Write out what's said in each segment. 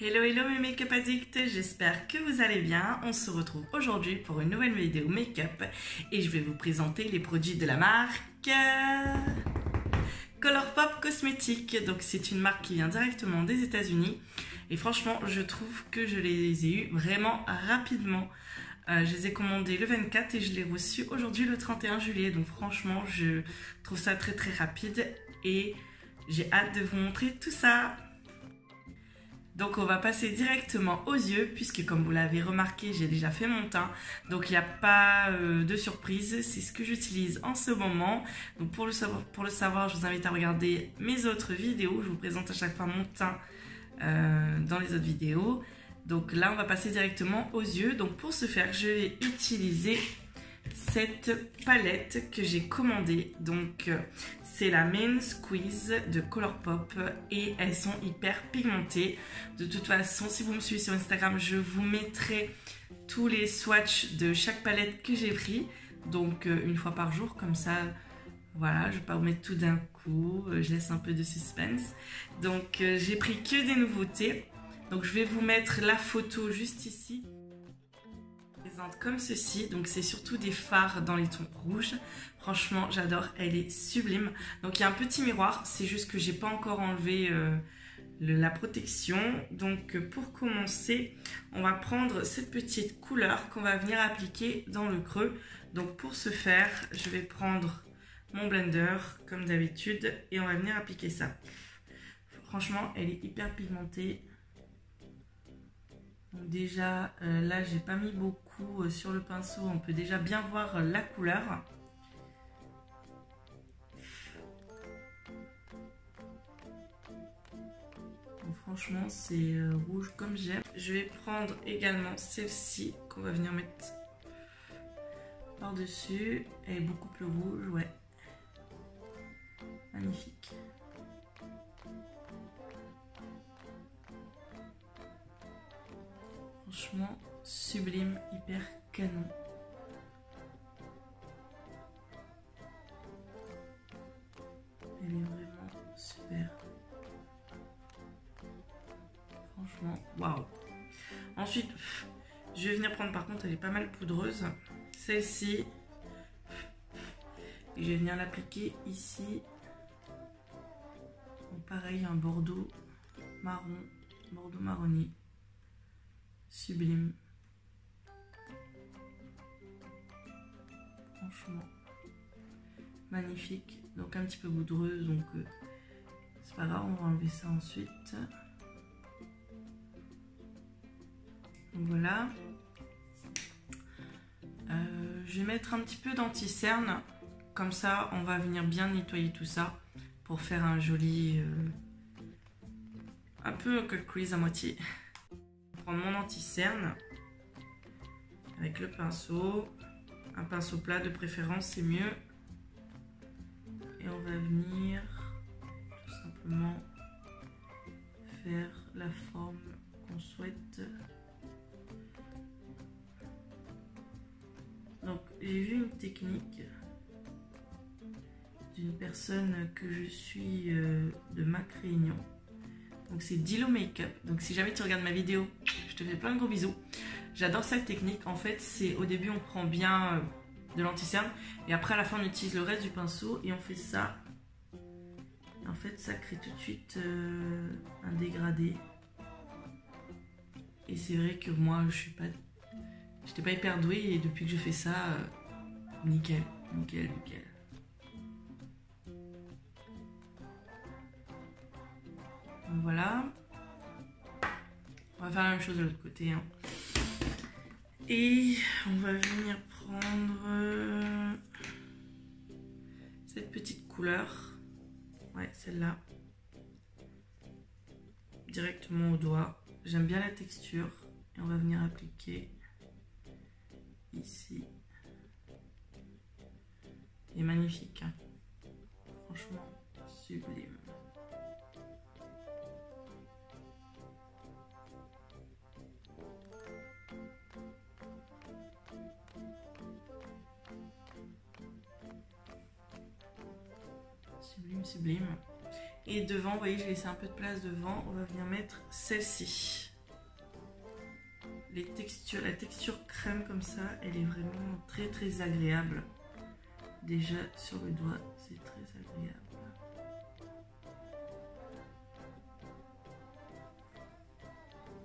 Hello hello mes make-up addicts, j'espère que vous allez bien. On se retrouve aujourd'hui pour une nouvelle vidéo make-up et je vais vous présenter les produits de la marque Colourpop Cosmetics. Donc c'est une marque qui vient directement des États-Unis et franchement je trouve que je les ai eus vraiment rapidement. Je les ai commandés le 24 et je les ai reçus aujourd'hui le 31 juillet. Donc franchement je trouve ça très rapide et j'ai hâte de vous montrer tout ça. Donc on va passer directement aux yeux puisque comme vous l'avez remarqué j'ai déjà fait mon teint. Donc il n'y a pas de surprise, c'est ce que j'utilise en ce moment. Donc pour le savoir je vous invite à regarder mes autres vidéos. Je vous présente à chaque fois mon teint dans les autres vidéos. Donc là on va passer directement aux yeux. Donc pour ce faire je vais utiliser cette palette que j'ai commandée. Donc c'est la Main Squeeze de Colourpop et elles sont hyper pigmentées. De toute façon, si vous me suivez sur Instagram, je vous mettrai tous les swatchs de chaque palette que j'ai pris. Donc une fois par jour, comme ça, voilà, je ne vais pas vous mettre tout d'un coup, je laisse un peu de suspense. Donc j'ai pris que des nouveautés. Donc je vais vous mettre la photo juste ici. Comme ceci, donc c'est surtout des fards dans les tons rouges. Franchement j'adore, elle est sublime. Donc il y a un petit miroir, c'est juste que j'ai pas encore enlevé la protection. Donc pour commencer on va prendre cette petite couleur qu'on va venir appliquer dans le creux. Donc pour ce faire je vais prendre mon blender comme d'habitude et on va venir appliquer ça. Franchement elle est hyper pigmentée. Donc déjà là j'ai pas mis beaucoup sur le pinceau, on peut déjà bien voir la couleur. Donc, franchement c'est rouge comme j'aime. Je vais prendre également celle-ci qu'on va venir mettre par dessus. Elle est beaucoup plus rouge, ouais. Magnifique. Franchement sublime, hyper canon. Elle est vraiment super. Franchement, waouh. Ensuite, je vais venir prendre, par contre, elle est pas mal poudreuse. Celle-ci. Et je vais venir l'appliquer ici. Donc, pareil, un bordeaux marron, bordeaux marronné. Sublime. Franchement magnifique. Donc un petit peu poudreuse, donc c'est pas grave, on va enlever ça ensuite. Donc voilà. Je vais mettre un petit peu d'anti-cerne. Comme ça on va venir bien nettoyer tout ça pour faire un joli un peu cut crease à moitié. Prendre mon anti-cerne avec le pinceau, un pinceau plat de préférence c'est mieux, et on va venir tout simplement faire la forme qu'on souhaite. Donc j'ai vu une technique d'une personne que je suis de Mac Réunion. Donc c'est Dilo Makeup. Donc si jamais tu regardes ma vidéo, je te fais plein de gros bisous. J'adore cette technique. En fait, c'est au début on prend bien de l'anti-cerne et après à la fin on utilise le reste du pinceau et on fait ça. Et en fait, ça crée tout de suite un dégradé. Et c'est vrai que moi, j'étais pas hyper douée et depuis que je fais ça, nickel, nickel, nickel. Donc voilà, on va faire la même chose de l'autre côté, hein. Et on va venir prendre cette petite couleur, ouais celle-là, directement au doigt. J'aime bien la texture et on va venir appliquer ici. Elle est magnifique, hein. Franchement sublime. Sublime, sublime. Et devant, vous voyez, j'ai laissé un peu de place devant. On va venir mettre celle-ci. la texture crème comme ça, elle est vraiment très très agréable. Déjà sur le doigt, c'est très agréable.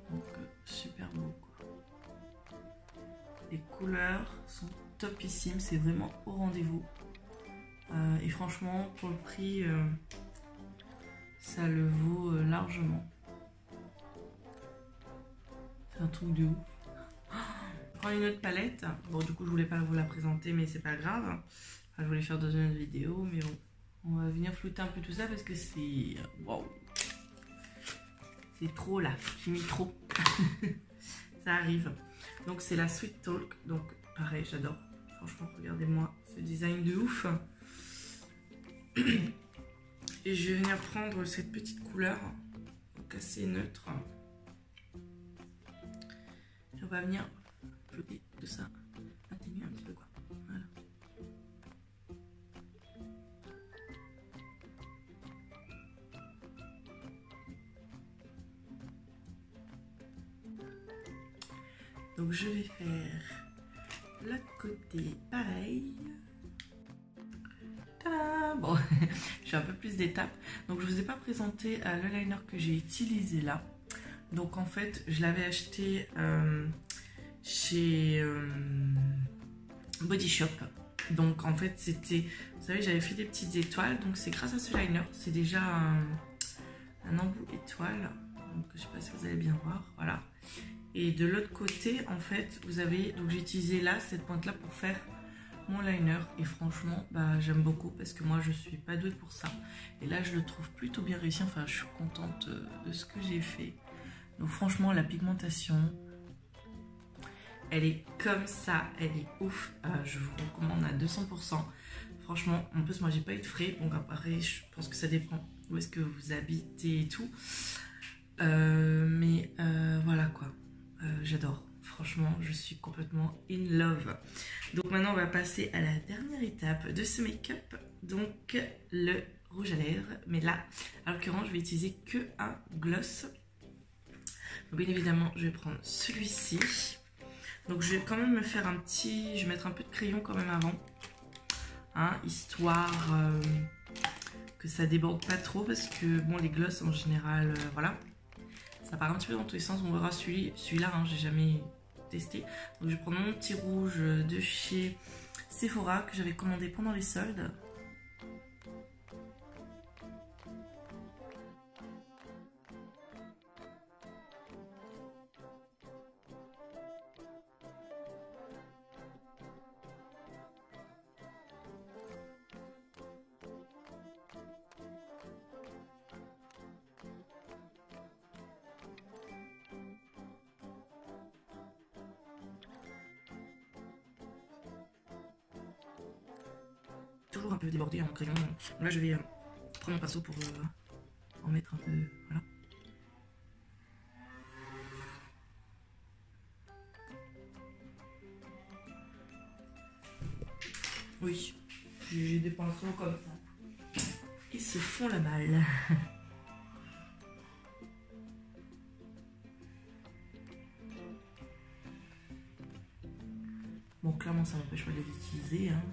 Donc super beau quoi. Les couleurs sont topissimes, c'est vraiment au rendez-vous. Et franchement, pour le prix, ça le vaut largement. C'est un truc de ouf. Je prends une autre palette. Bon, du coup, je voulais pas vous la présenter, mais c'est pas grave. Enfin, je voulais faire dans une autre vidéo, mais bon. On va venir flouter un peu tout ça parce que c'est... Waouh! C'est trop là, j'ai mis trop. Ça arrive. Donc c'est la Sweet Talk. Donc pareil, j'adore. Franchement, regardez-moi ce design de ouf. Et je vais venir prendre cette petite couleur, donc assez neutre. Et on va venir flotter tout ça, atténuer un petit peu quoi. Voilà. Donc je vais faire l'autre côté pareil. Bon, j'ai un peu plus d'étapes. Donc je vous ai pas présenté le liner que j'ai utilisé là. Donc en fait je l'avais acheté chez Body Shop. Donc en fait c'était, vous savez, j'avais fait des petites étoiles. Donc c'est grâce à ce liner, c'est déjà un embout étoile. Donc je sais pas si vous allez bien voir, voilà. Et de l'autre côté en fait vous avez, donc j'ai utilisé là cette pointe là pour faire mon liner et franchement bah, j'aime beaucoup parce que moi je suis pas douée pour ça et là je le trouve plutôt bien réussi. Enfin je suis contente de ce que j'ai fait. Donc franchement la pigmentation elle est comme ça, elle est ouf. Je vous recommande à 200%. Franchement, en plus moi j'ai pas eu de frais, donc après je pense que ça dépend où est-ce que vous habitez et tout, mais voilà quoi. J'adore. Franchement, je suis complètement in love. Donc maintenant, on va passer à la dernière étape de ce make-up. Donc, le rouge à lèvres. Mais là, en l'occurrence, je vais utiliser que un gloss. Donc, bien évidemment, je vais prendre celui-ci. Donc, je vais quand même me faire un petit... Je vais mettre un peu de crayon quand même avant. Hein, histoire que ça déborde pas trop. Parce que, bon, les gloss, en général, voilà. Ça part un petit peu dans tous les sens. On verra celui-là, hein, j'ai jamais... testé. Donc je vais prendre mon petit rouge de chez Sephora que j'avais commandé pendant les soldes. Toujours un peu débordé en crayon. Là je vais prendre mon pinceau pour en mettre un peu. Voilà. Oui, j'ai des pinceaux comme ça. Ils se font la malle. Bon, clairement ça m'empêche pas de les utiliser. Hein.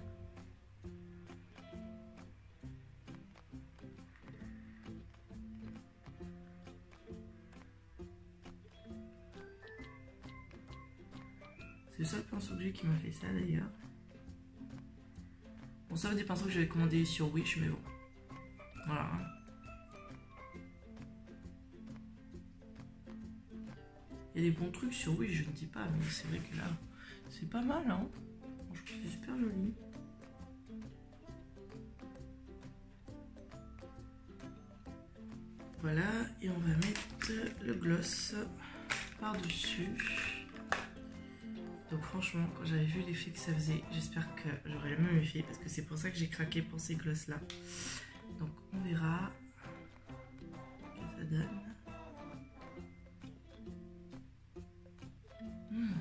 C'est le seul pinceau que j'ai qui m'a fait ça d'ailleurs. Bon, ça va des pinceaux que j'avais commandés sur Wish, mais bon. Voilà. Il y a des bons trucs sur Wish, je ne dis pas, mais c'est vrai que là, c'est pas mal, hein. Franchement, c'est super joli. Voilà, et on va mettre le gloss par-dessus. Donc franchement, quand j'avais vu l'effet que ça faisait, j'espère que j'aurai le même effet parce que c'est pour ça que j'ai craqué pour ces gloss là. Donc on verra ce que ça donne.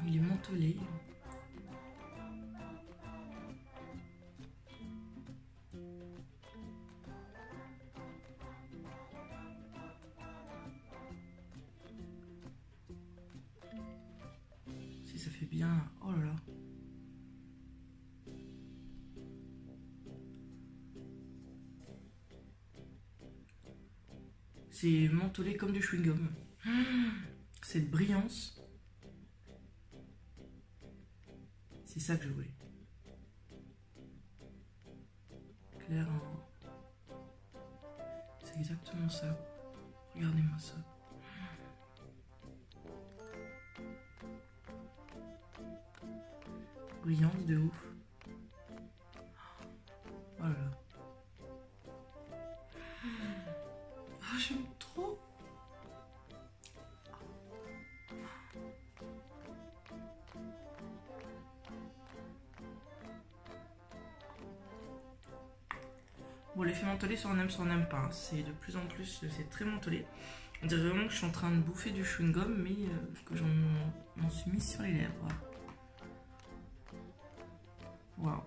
Il est mentholé. Si ça fait bien. Oh là là. C'est mentholé comme du chewing-gum. Cette brillance. C'est ça que je voulais. Clair. C'est exactement ça. Regardez-moi ça. Brillante de ouf. Oh là là. Oh, j'aime trop. Bon, l'effet mentholé, soit on aime, soit on n'aime pas. C'est de plus en plus, c'est très mentholé. On dirait vraiment que je suis en train de bouffer du chewing-gum, mais que j'en suis mis sur les lèvres. Waouh.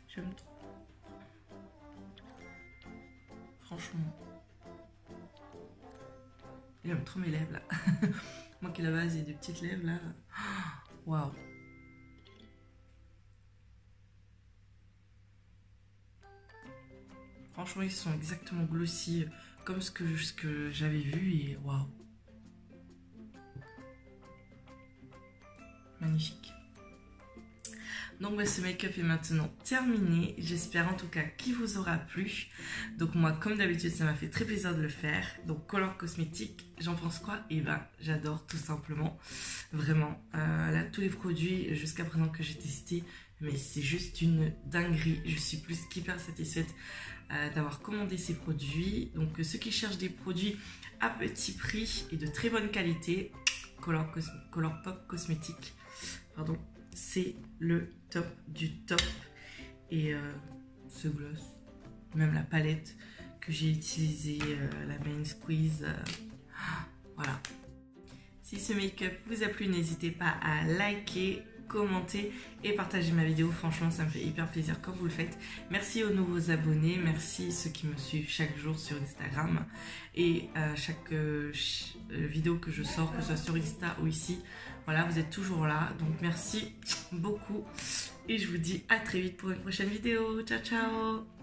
J'aime trop. Franchement. J'aime trop mes lèvres là. Moi qui à la base j'ai des petites lèvres là. Waouh. Franchement ils sont exactement glossy comme ce que j'avais vu et waouh. Magnifique. Donc bah, ce make-up est maintenant terminé. J'espère en tout cas qu'il vous aura plu. Donc moi comme d'habitude ça m'a fait très plaisir de le faire. Donc Color Cosmetics, j'en pense quoi? Et ben j'adore tout simplement. Vraiment. Là tous les produits jusqu'à présent que j'ai testé, mais c'est juste une dinguerie. Je suis plus qu'hyper satisfaite d'avoir commandé ces produits. Donc ceux qui cherchent des produits à petit prix et de très bonne qualité, Colourpop Cosmetics, pardon, c'est le top du top. Et ce gloss, même la palette que j'ai utilisée, la Main Squeeze, voilà. Si ce make-up vous a plu, n'hésitez pas à liker, commenter et partager ma vidéo. Franchement ça me fait hyper plaisir quand vous le faites. Merci aux nouveaux abonnés, merci ceux qui me suivent chaque jour sur Instagram et chaque vidéo que je sors, que ce soit sur Insta ou ici, voilà, vous êtes toujours là, donc merci beaucoup et je vous dis à très vite pour une prochaine vidéo. Ciao ciao.